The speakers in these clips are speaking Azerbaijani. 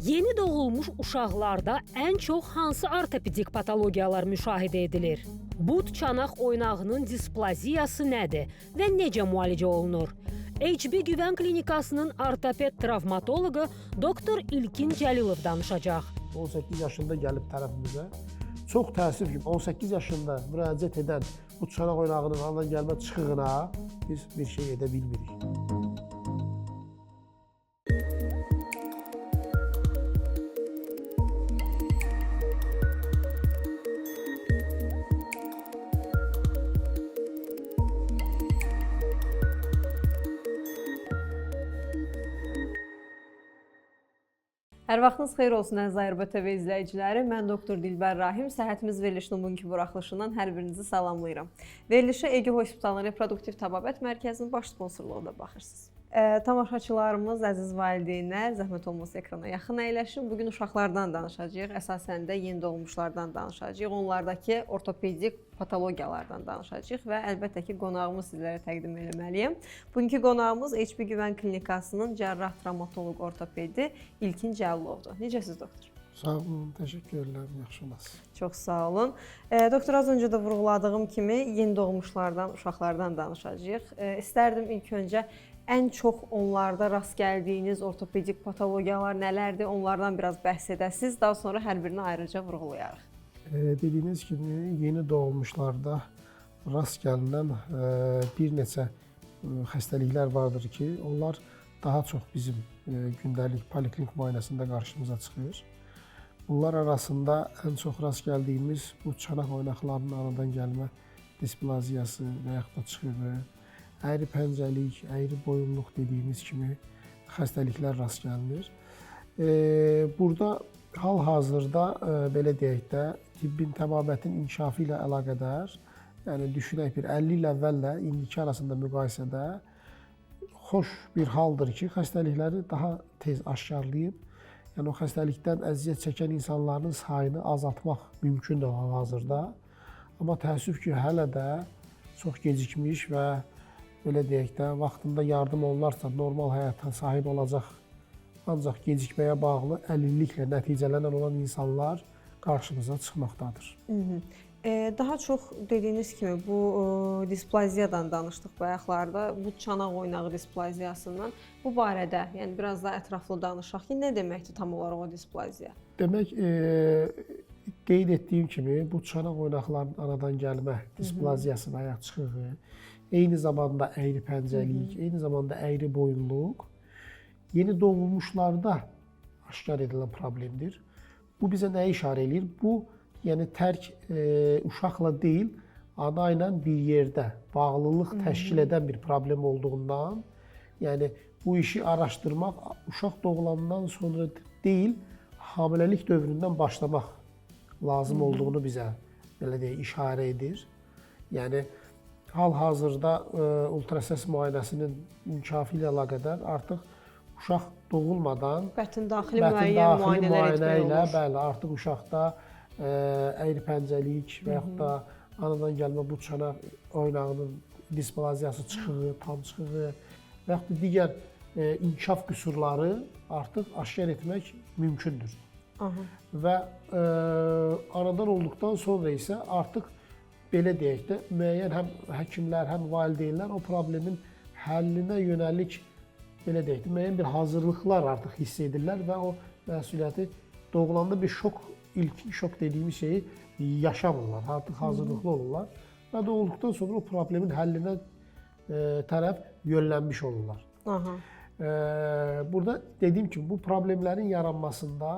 Yeni doğulmuş uşaqlarda ən çox hansı ortopedik patologiyalar müşahidə edilir? But çanaq oynağının displaziyası nədir və necə müalicə olunur? HB Güvən Klinikasının ortoped travmatoloqu doktor İlkin Cəlilov danışacaq. 18 yaşında gəlib tərəfimizə. Çox təəssüf ki, 18 yaşında müraciət edən bu çanaq oynağının anadan gəlmə çıxığına biz bir şey edə bilmirik. Hər vaxtınız xeyir olsun əziz Ayrıba TV izləyiciləri. Mən doktor Dilbər Rahim. Səhhətimiz verilişinin bugünkü buraxılışından hər birinizi salamlayıram. Verilişə Ege Hospitalının Reproduktiv Təbabət Mərkəzinin baş sponsorluğunda baxırsınız. Tamaşaçılarımız, əziz valideynlər, zəhmət olmasa ekrana yaxın əyləşin. Bugün uşaqlardan danışacağıq, əsasən də yeni doğulmuşlardan danışacağıq. Onlardakı ortopedik patologiyalardan danışacağıq və əlbəttə ki, qonağımı sizlərə təqdim etməliyəm. Bugünkü qonağımız HB Güvən Klinikasının cərrah travmatoloq ortopedi İlkin Cəlilovdur. Necəsiz doktor? Sağ olun, təşəkkür edirəm, yaxşı olasınız. Çox sağ olun. Doktor, az öncə də vurğuladığım kimi yeni doğulmuşlardan, uşaqlardan danışacağıq. İstərdim ilk öncə ən çox onlarda rast gəldiyiniz ortopedik patologiyalar nələrdir? Onlardan biraz bəhs edəsiniz. Daha sonra hər birini ayrıca vurğulayarıq. Dediyiniz kimi, yeni doğulmuşlarda rast gəlinən bir neçə xəstəliklər vardır ki, onlar daha çox bizim gündəlik poliklinik müayinəsində qarşımıza çıxır. Bunlar arasında ən çox rast gəldiyimiz bu çanaq oynaqlarının anadan gəlmə displaziyası və yaxud da çıxığı, əyri pəncəlik, əyri boyunluq dediyimiz kimi xəstəliklər rast gəlinir. Burada hal-hazırda belə deyək də tibbin təbabətin inkişafı ilə əlaqədar, yəni düşünək bir 50 il əvvəllə indiki arasında müqayisədə xoş bir haldır ki, xəstəlikləri daha tez aşkarlayıb, yəni o xəstəlikdən əziyyət çəkən insanların sayını azaltmaq mümkündür hal-hazırda. Amma təəssüf ki, hələ də çox gecikmiş və belə deyək də, vaxtında yardım olunarsa normal həyata sahib olacaq, ancaq gecikməyə bağlı əlilliklə nəticələnən olan insanlar qarşımıza çıxmaqdadır. Daha çox dediyiniz kimi bu displaziyadan danışdıq bayaqlarda, bu çanaq oynağı displaziyasından. Bu barədə yəni biraz daha ətraflı danışaq ki, nə deməkdir tam olaraq o displaziya? Demək, qeyd etdiyim kimi bu çanaq oynaqlarının anadan gəlmə displaziyası və ya çıxığı, eyni zamanda əyri pəncəlik, eyni zamanda əyri boyunluq yeni doğulmuşlarda aşkar edilən problemdir. Bu bizə nəyi işarə edir? Bu, yəni tərk uşaqla deyil, ana ilə bir yerdə bağlılıq təşkil edən bir problem olduğundan, yəni bu işi araşdırmaq uşaq doğulandan sonra deyil, hamiləlik dövründən başlamaq lazım olduğunu bizə belə deyək, işarə edir. Yəni hal-hazırda ultrasəs müayinəsinin inkişafı ilə əlaqədar artıq uşaq doğulmadan bətin daxili müəyyən müayinələr etmək olur. Bəli, artıq uşaqda əyri pəncəlik və yaxud da anadan gəlmə bu çanaq oynağının displaziyası çıxığı, tam çıxığı və yaxud da digər inkişaf qüsurları artıq aşkar etmək mümkündür. Və anadan olduqdan sonra isə artıq belə deyək də, müəyyən həm həkimlər, həm valideynlər o problemin həllinə yönəlik belə deyək də, müəyyən bir hazırlıqlar artıq hiss edirlər və o məsuliyyəti doğulanda bir şok, ilkin şok dediyimiz şeyi yaşamırlar, artıq hazırlıqlı olurlar və doğulduqdan sonra o problemin həllinə tərəf yönlənmiş olurlar. Burada dediyim kimi, bu problemlərin yaranmasında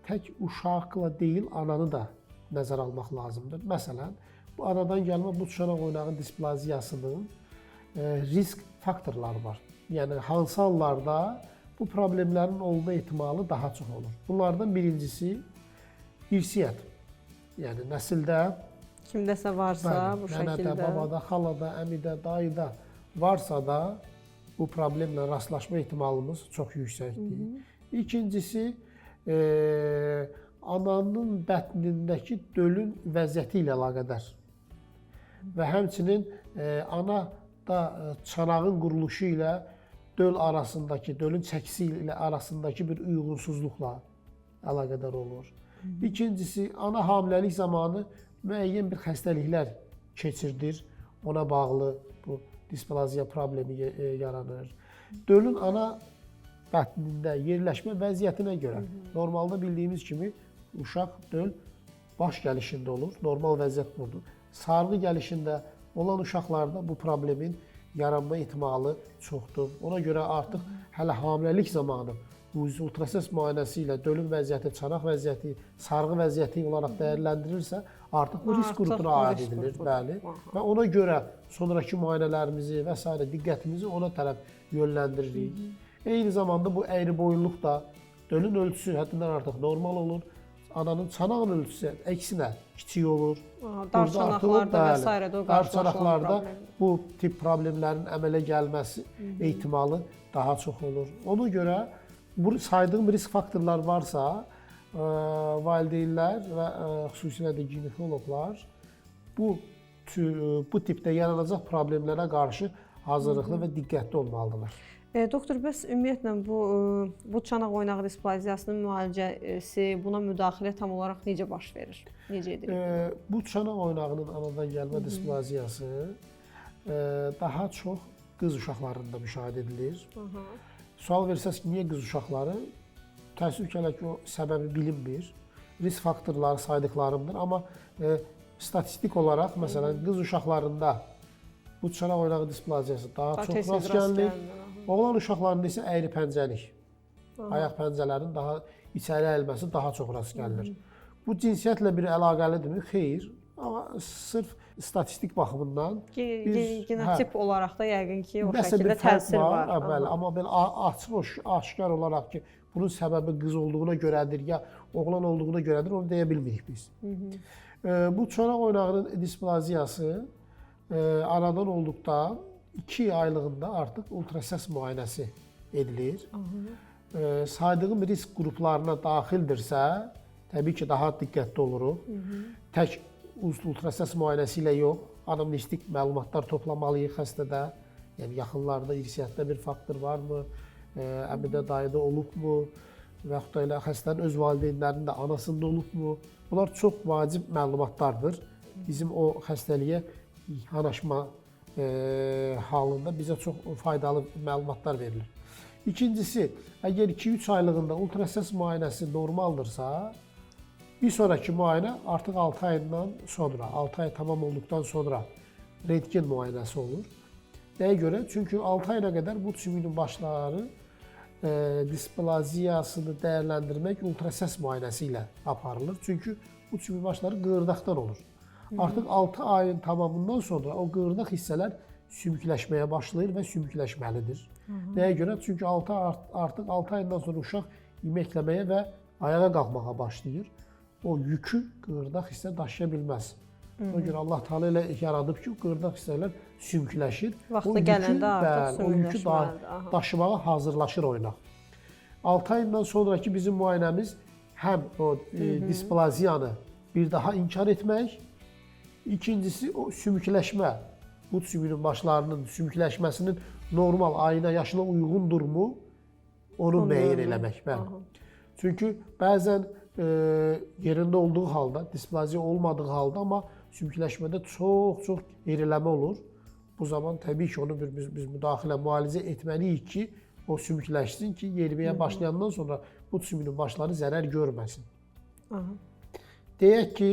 tək uşaqla deyil, ananı da nəzərə almaq lazımdır. Məsələn, bu anadan gəlmə bu çanaq oynağı displaziyasının risk faktorları var. Yəni, hansı hallarda bu problemlərin olma ehtimalı daha çox olur. Bunlardan birincisi irsiyyət. Yəni, nəsildə kimdəsə varsa bu şəkildə, nənədə, babada, xalada, əmidə, dayıda varsa da bu problemlə rastlaşma ehtimalımız çox yüksəkdir. İkincisi, ananın bətnindəki dölün vəziyyəti ilə əlaqədar və həmçinin ana da çanağın quruluşu ilə döl arasındakı, dölün çəkisi ilə arasındakı bir uyğunsuzluqla əlaqədar olur. İkincisi, ana hamiləlik zamanı müəyyən bir xəstəliklər keçirdir. Ona bağlı bu displaziya problemi yaranır. Dölün ana bətnində yerləşmə vəziyyətinə görə normalda bildiyimiz kimi uşaq döl baş gəlişində olur. Normal vəziyyət budur. Sarğı gəlişində olan uşaqlarda bu problemin yaranma ehtimalı çoxdur. Ona görə artıq hələ hamiləlik zamanı ultrasəs müayinəsi ilə dölün vəziyyəti, çanaq vəziyyəti, sarğı vəziyyəti olaraq dəyərləndirilirsə, artıq bu risk qrupuna aid edilir. Bəli. Və ona görə sonrakı müayinələrimizi və s. diqqətimizi ona tərəf yönləndiririk. Eyni zamanda bu əyriboyunluq da dölün ölçüsü həddindən artıq normal olur. Ananın çanağın ölçüsü əksinə kiçik olur. Dar çanaqlarda və s. də o dar çanaqlarda bu tip problemlərin əmələ gəlməsi ehtimalı daha çox olur. Ona görə bu saydığım risk faktorlar varsa, valideynlər və xüsusilə də ginekoloqlar bu tipdə yaranacaq problemlərə qarşı hazırlıqlı və diqqətli olmalıdırlar. Doktor, bəs ümumiyyətlə bu çanaq oynağı displaziyasının müalicəsi, buna müdaxilə tam olaraq necə baş verir? Necə edilir? Bu çanaq oynağının anadan gəlmə displaziyası daha çox qız uşaqlarında müşahidə edilir. Sual versəz ki, niyə qız uşaqları? Təəssüf ki, o səbəbi bilinmir. Risk faktorları saydıqlarımdır. Amma statistik olaraq, məsələn, qız uşaqlarında bu çanaq oynağı displaziyası daha çox rast gəlinir. Oğlan uşaqlarında isə əyri pəncəlik, ayaq pəncələrinin daha içəri əyilməsi daha çox rast gəlinir. Bu cinsiyyətlə bir əlaqəlidirmi? Xeyr. Amma sırf statistik baxımından genotip olaraq da yəqin ki, o şəkildə təsir var. Bəli, amma belə açıq, aşkar olaraq ki, bunun səbəbi qız olduğuna görədir, ya oğlan olduğuna görədir, onu deyə bilmirik biz. Bu çanaq oynağının displaziyası anadan olduqda 2 aylığında artıq ultrasəs müayinəsi edilir. Saydığım risk qruplarına daxildirsə, təbii ki, daha diqqətli oluruq. Tək ultrasəs müayinəsi ilə yox, anamnestik məlumatlar toplamalıyıq xəstədə. Yəni, yaxınlarda irsiyyətdə bir faktor varmı, əmidə, dayıda olubmu və yaxud da elə xəstənin öz valideynlərinin də anasında olubmu? Bunlar çox vacib məlumatlardır. Bizim o xəstəliyə yanaşma halında bizə çox faydalı məlumatlar verilir. İkincisi, əgər 2-3 aylığında ultrasəs müayinəsi normaldırsa, bir sonraki müayinə artıq 6 ayından sonra, 6 ay tamam olduqdan sonra rentgen müayinəsi olur. Nəyə görə? Çünki 6 ayına qədər bu sümüyün başları displaziyasını dəyərləndirmək ultrasəs müayinəsi ilə aparılır. Çünki bu sümüyün başları qığırdaqdan olur. Artıq 6 ayın tamamından sonra o qığırdaq hissələr sümükləşməyə başlayır və sümükləşməlidir. Nəyə görə? Çünki artıq 6 ayından sonra uşaq yeməkləməyə və ayağa qalxmağa başlayır. O yükü qığırdaq hissə daşıya bilməz. Ona görə Allah Teala elə yaradıb ki, qığırdaq hissələr sümükləşir. Vaxtı gələndə artıq o yükü daşımağa hazırlaşır oynaq. 6 ayından sonraki bizim müayinəmiz həm o displaziyanı bir daha inkar etmək, İkincisi, o sümükləşmə, bu sümüyün başlarının sümükləşməsinin normal ayına, yaşına uyğundurmu, onu müəyyən eləmək. Çünki bəzən yerində olduğu halda, displaziya olmadığı halda, amma sümükləşmədə çox eriləmə olur. Bu zaman təbii ki, onu biz müdaxilə, müalicə etməliyik ki, o sümükləşsin ki, yeriməyə başlayandan sonra bu sümüyün başları zərər görməsin. Deyək ki,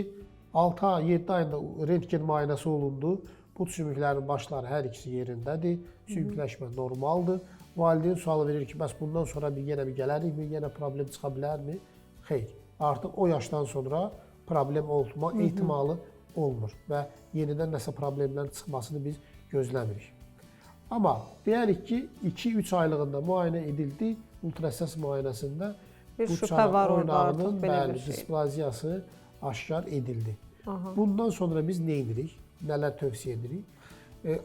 6 ay, 7 ayında rentgen müayinəsi olundu. Bu sümüklərin başları hər ikisi yerindədir. Sümükləşmə normaldır. Valideyn sual verir ki, bəs bundan sonra yenə bir gələrikmi, yenə problem çıxa bilərmi? Xeyr. Artıq o yaşdan sonra problem olma ehtimalı olmur və yenidən nəsə problemlərin çıxmasını biz gözləmirik. Amma deyərik ki, 2-3 aylığında müayinə edildi, ultrasəs müayinəsində bu çanaq oynağının displaziyası aşkar edildi. Bundan sonra biz nə edirik? Nələr tövsiyə edirik?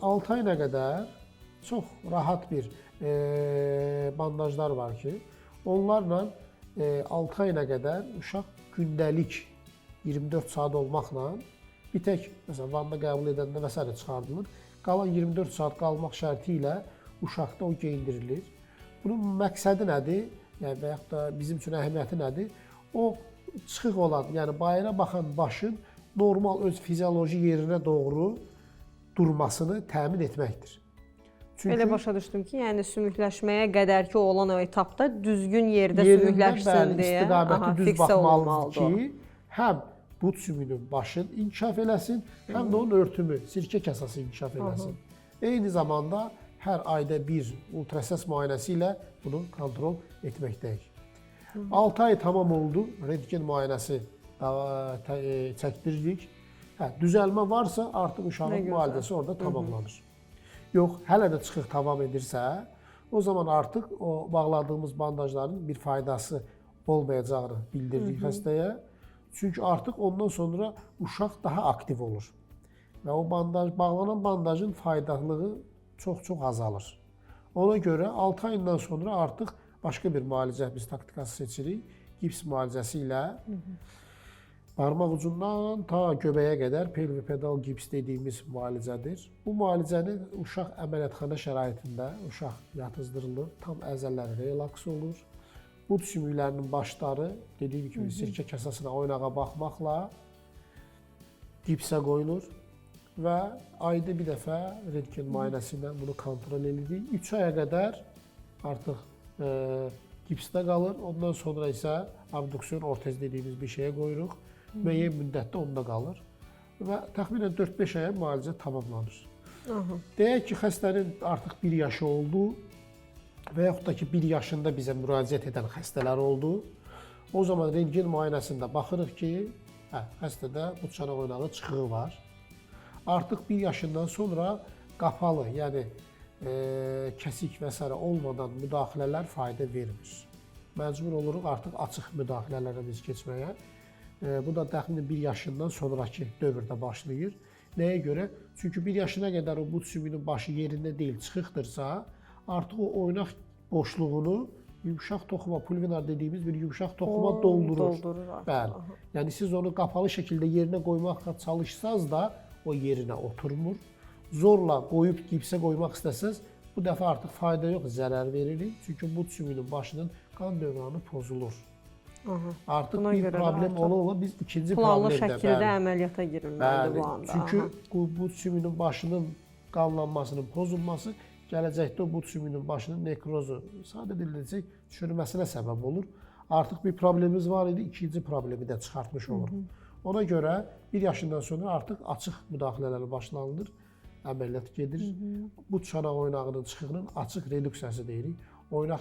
6 ayına qədər çox rahat bir bandajlar var ki, onlarla 6 ayına qədər uşaq gündəlik 24 saat olmaqla bir tək, məsələn, vanda qəbul edəndə və s. çıxardılır. Qalan 24 saat qalmaq şərti ilə uşaqda o geyindirilir. Bunun məqsədi nədir? Yəni, və yaxud da bizim üçün əhəmiyyəti nədir? o çıxıq olan, yəni bayıra baxan başın normal öz fizioloji yerinə doğru durmasını təmin etməkdir. Elə başa düşdüm ki, yəni sümükləşməyə qədər ki olan o etapda düzgün yerdə sümükləşsin deyə istiqaməti düz fiksə baxmalıdır olmalıdır. ki, həm but sümüyünün başın inkişaf eləsin, həm də onun örtümü, sirkə kasası inkişaf eləsin. Eyni zamanda hər ayda bir ultrasəs müayinəsi ilə bunu kontrol etməkdəyik. 6 ay tamam oldu, rentgen müayinəsi çəkdiririk. Düzəlmə varsa artıq uşağın müalicəsi orada tamamlanır. Yox, hələ də çıxıq davam edirsə, o zaman artıq o bağladığımız bandajların bir faydası olmayacağını bildiririk xəstəyə. Çünki artıq ondan sonra uşaq daha aktiv olur. Və o bağlanan bandajın faydalılığı çox-çox azalır. Ona görə 6 ayından sonra artıq başqa bir müalicə biz taktikası seçirik. Gips müalicəsi ilə barmaq ucundan ta göbəyə qədər pelvipedal gips dediyimiz müalicədir. Bu müalicəni uşaq əməliyyatxana şəraitində uşaq yatızdırılır, tam əzələləri relaks olur. But sümüklərinin başları, dediyim kimi, sirkə kasasına oynağa baxmaqla gipsə qoyulur və ayda bir dəfə rentgen müayinəsi ilə bunu kontrol edirik. 3 aya qədər artıq gipsdə qalır, ondan sonra isə abduksiyon ortez dediyimiz bir şeyə qoyuruq. Müəyyən müddətdə onda qalır və təxminən 4-5 aya müalicə tamamlanır. Deyək ki, xəstənin artıq 1 yaşı oldu və yaxud da ki, 1 yaşında bizə müraciət edən xəstələr oldu. O zaman rentgen müayinəsində baxırıq ki, xəstədə but çanaq oynağı çıxığı var. Artıq 1 yaşından sonra qapalı, yəni kəsik və s. olmadan müdaxilələr fayda vermir. Məcbur oluruq artıq açıq müdaxilələrə biz keçməyə. Bu da təxminən 1 yaşından sonraki dövrdə başlayır. Nəyə görə? Çünki 1 yaşına qədər o but sümüyünün başı yerində deyil, çıxıqdırsa, artıq o oynaq boşluğunu yumşaq toxuma, pulvinar dediyimiz bir yumşaq toxuma doldurur. Bəli. Yəni siz onu qapalı şəkildə yerinə qoymağa çalışsanız da o yerinə oturmur. Zorla qoyub gipsə qoymaq istəsəz, bu dəfə artıq fayda yox, zərər veririk. Çünki but sümüyünün başının qan dövranı pozulur. Artıq bir problem ola biz ikinci planlı problemdə. şəkildə əməliyyata girilməlidir bu anda. Çünki but sümüyünün başının qanlanmasının pozulması gələcəkdə o but sümüyünün başının nekrozu, sadə dillə desək, çürüməsinə səbəb olur. Artıq bir problemimiz var idi, ikinci problemi də çıxartmış oluruq. Ona görə 1 yaşından sonra artıq açıq müdaxilələr başlanılır, əməliyyat gedir. But çanaq oynağının çıxığının açıq reduksiyası deyirik. Oynaq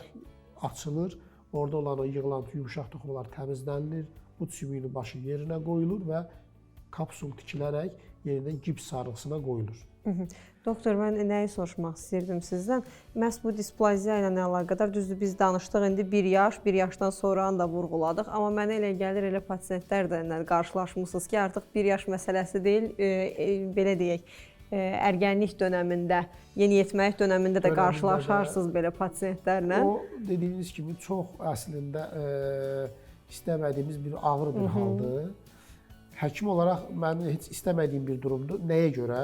açılır. Orada olan o yığılan yumşaq toxumalar təmizlənilir, but sümüyünün başı yerinə qoyulur və kapsul tikilərək yerindən gips sarğısına qoyulur. Doktor, mən nəyi soruşmaq istəyirdim sizdən? Məhz bu displaziya ilə əlaqədar, düzdür, biz danışdıq, indi 1 yaş, 1 yaşdan sonranı da vurğuladıq. Amma mənə elə gəlir, elə pasiyentlər də qarşılaşmışsınız ki, artıq 1 yaş məsələsi deyil, belə deyək, ərgənlik dönəmində, yeniyetməlik dönəmində də qarşılaşarsınız belə pasiyentlərlə. O, dediyiniz kimi, çox əslində istəmədiyimiz bir ağır bir haldır. Həkim olaraq mənim heç istəmədiyim bir durumdur. Nəyə görə?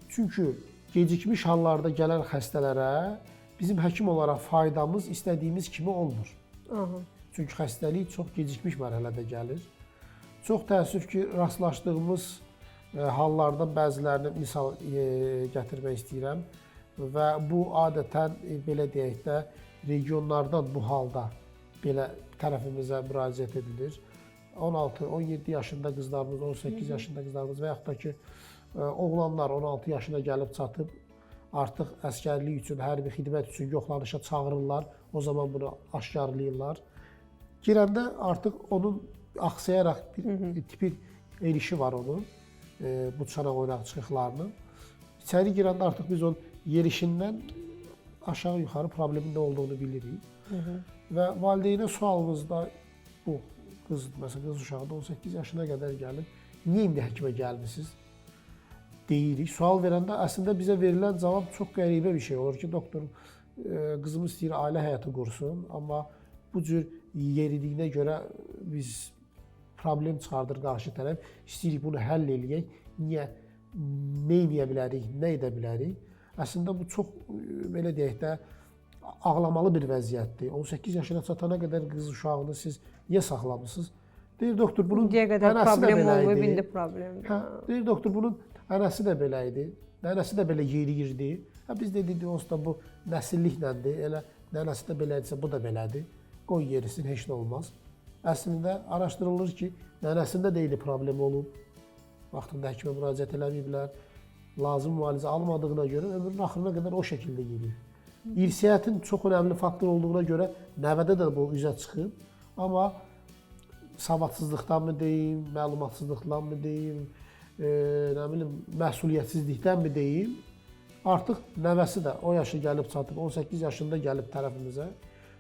Çünki gecikmiş hallarda gələn xəstələrə bizim həkim olaraq faydamız istədiyimiz kimi olmur. Çünki xəstəlik çox gecikmiş mərhələdə gəlir. Çox təəssüf ki, rastlaşdığımız hallardan bəzilərini misal gətirmək istəyirəm və bu adətən belə deyək də regionlardan bu halda belə tərəfimizə müraciət edilir. 16-17 yaşında qızlarımız, 18 yaşında qızlarımız və yaxud da ki oğlanlar 16 yaşına gəlib çatıb artıq əsgərlik üçün, hərbi xidmət üçün yoxlanışa çağırırlar. O zaman bunu aşkarlayırlar. Girəndə artıq onun axsayaraq bir tipi erişi var onun. Bu çanaq oynaq çıxıqlarının. İçəri girəndə artıq biz onun yerişindən aşağı-yuxarı problemin nə olduğunu bilirik. Və valideynə sualımızda bu qız, məsələn, qız uşağı da 18 yaşına qədər gəlib, niyə indi həkimə gəlmisiniz deyirik. Sual verəndə əslində bizə verilən cavab çox qəribə bir şey olur ki, doktor, qızımız istəyir ailə həyatı qursun, amma bu cür yeridiyinə görə biz problem çıxardır qarşı tərəf, istəyirik bunu həll eləyək, niyə, nə edə bilərik, nə edə bilərik. Əslində bu çox, belə deyək də, ağlamalı bir vəziyyətdir. 18 yaşına çatana qədər qız uşağını siz niyə saxlamısınız? Deyir doktor bunun İndiyə qədər ənəsi də problem belə olmayıb, idi. indi problem. Hə, deyir doktor bunun ənəsi də belə idi. Nənəsi də belə yeriyirdi. Hə, biz də dedik onsuz da bu nəsilliklədir. Elə nənəsi də belədirsə bu da belədir. Qoy yerisin, heç nə olmaz. Əslində araşdırılır ki, nənəsində də eyni problem olub. Vaxtında həkimə müraciət eləməyiblər. Lazım müalicə almadığına görə ömrünün axırına qədər o şəkildə gedir. İrsiyyətin çox önəmli faktor olduğuna görə nəvədə də bu üzə çıxıb. Amma savadsızlıqdan mı deyim, məlumatsızlıqdan mı deyim, nə bilim, məsuliyyətsizlikdən mi deyim, artıq nəvəsi də o yaşa gəlib çatıb, 18 yaşında gəlib tərəfimizə.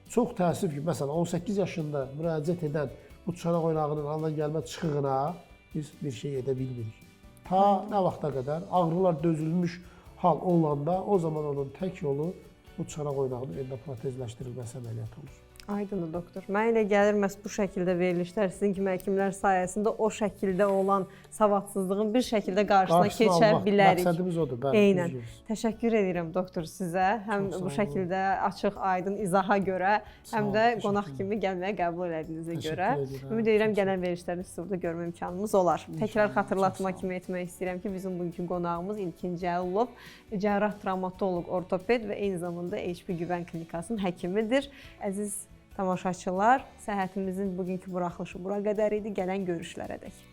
Çox təəssüf ki, məsələn, 18 yaşında müraciət edən bu çanaq oynağının andan gəlmə çıxığına biz bir şey edə bilmirik. Ta nə vaxta qədər ağrılar dözülmüş hal olanda o zaman onun tək yolu bu çanaq oynağının endoprotezləşdirilməsi əməliyyatı olur. Aydındır doktor. Mən elə gəlir məhz bu şəkildə verilişlər sizin kimi həkimlər sayəsində o şəkildə olan savadsızlığın bir şəkildə qarşısına keçə bilərik. Məqsədimiz odur. Bəli, eynən. Təşəkkür edirəm doktor sizə. Həm bu şəkildə açıq, aydın izaha görə, həm də qonaq kimi gəlməyə qəbul elədiyinizə görə. Ümid edirəm gələn verilişlərdə sizi burada görmə imkanımız olar. Təkrar xatırlatma kimi etmək istəyirəm ki, bizim bugünkü qonağımız İlkin Cəlilov, cərrah travmatoloq, ortoped və eyni zamanda HP Güvən Klinikasının həkimidir. Əziz tamaşaçılar, səhhətimizin bugünkü buraxılışı bura qədər idi. Gələn görüşlərədək.